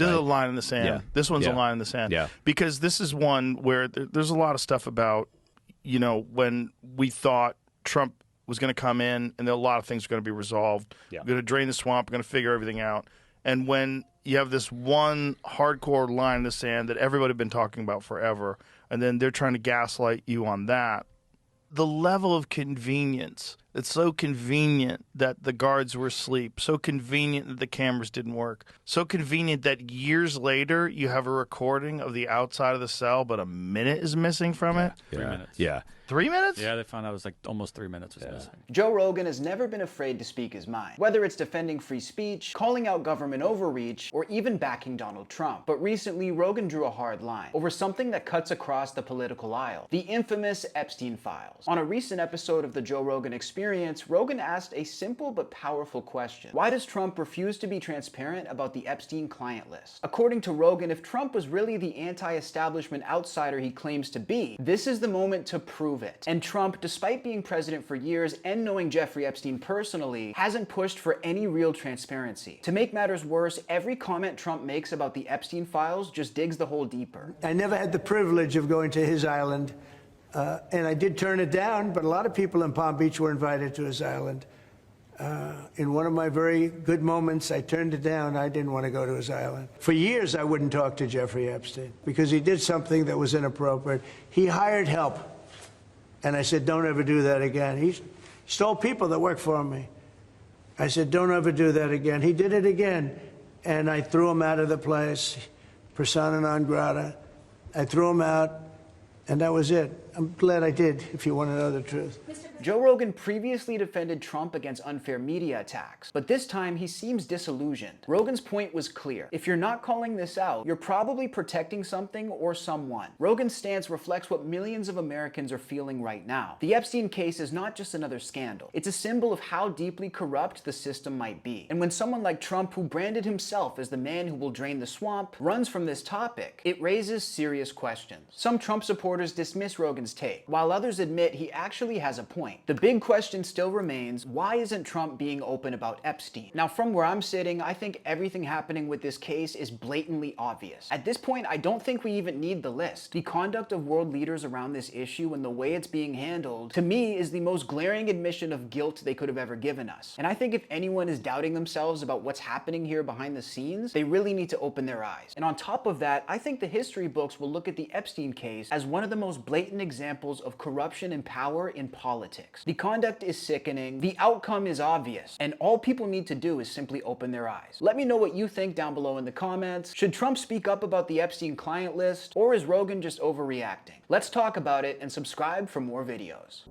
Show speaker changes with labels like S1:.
S1: This is a line in the sand.
S2: Yeah.
S1: This one's a line in the sand.
S2: Yeah.
S1: Because this is one where there's a lot of stuff about, you know, when we thought Trump was going to come in and a lot of things were going to be resolved.
S2: Yeah.
S1: We're going to drain the swamp. We're going to figure everything out. And when you have this one hardcore line in the sand that everybody had been talking about forever, and then they're trying to gaslight you on that, the level of convenience, it's so convenient that the guards were asleep, so convenient that the cameras didn't work, so convenient that years later you have a recording of the outside of the cell, but a minute is missing from it.
S3: 3 minutes.
S2: Yeah.
S1: 3 minutes?
S3: Yeah, they found out it was like almost 3 minutes was missing.
S4: Joe Rogan has never been afraid to speak his mind, whether it's defending free speech, calling out government overreach, or even backing Donald Trump. But recently, Rogan drew a hard line over something that cuts across the political aisle, the infamous Epstein files. On a recent episode of the Joe Rogan Experience, Rogan asked a simple but powerful question. Why does Trump refuse to be transparent about the Epstein client list? According to Rogan, if Trump was really the anti-establishment outsider he claims to be, this is the moment to prove it. And Trump, despite being president for years and knowing Jeffrey Epstein personally, hasn't pushed for any real transparency. To make matters worse, every comment Trump makes about the Epstein files just digs the hole deeper.
S5: I never had the privilege of going to his island, and I did turn it down, but a lot of people in Palm Beach were invited to his island. In one of my very good moments, I turned it down. I didn't want to go to his island. For years, I wouldn't talk to Jeffrey Epstein because he did something that was inappropriate. He hired help. And I said, don't ever do that again. He stole people that worked for me. I said, don't ever do that again. He did it again. And I threw him out of the place, persona non grata. I threw him out, and that was it. I'm glad I did, if you want to know the truth.
S4: Joe Rogan previously defended Trump against unfair media attacks, but this time he seems disillusioned. Rogan's point was clear. If you're not calling this out, you're probably protecting something or someone. Rogan's stance reflects what millions of Americans are feeling right now. The Epstein case is not just another scandal. It's a symbol of how deeply corrupt the system might be. And when someone like Trump, who branded himself as the man who will drain the swamp, runs from this topic, it raises serious questions. Some Trump supporters dismiss Rogan's take, while others admit he actually has a point. The big question still remains, why isn't Trump being open about Epstein? Now, from where I'm sitting, I think everything happening with this case is blatantly obvious. At this point, I don't think we even need the list. The conduct of world leaders around this issue and the way it's being handled, to me, is the most glaring admission of guilt they could have ever given us. And I think if anyone is doubting themselves about what's happening here behind the scenes, they really need to open their eyes. And on top of that, I think the history books will look at the Epstein case as one of the most blatant examples of corruption and power in politics. The conduct is sickening, the outcome is obvious, and all people need to do is simply open their eyes. Let me know what you think down below in the comments. Should Trump speak up about the Epstein client list, or is Rogan just overreacting? Let's talk about it and subscribe for more videos.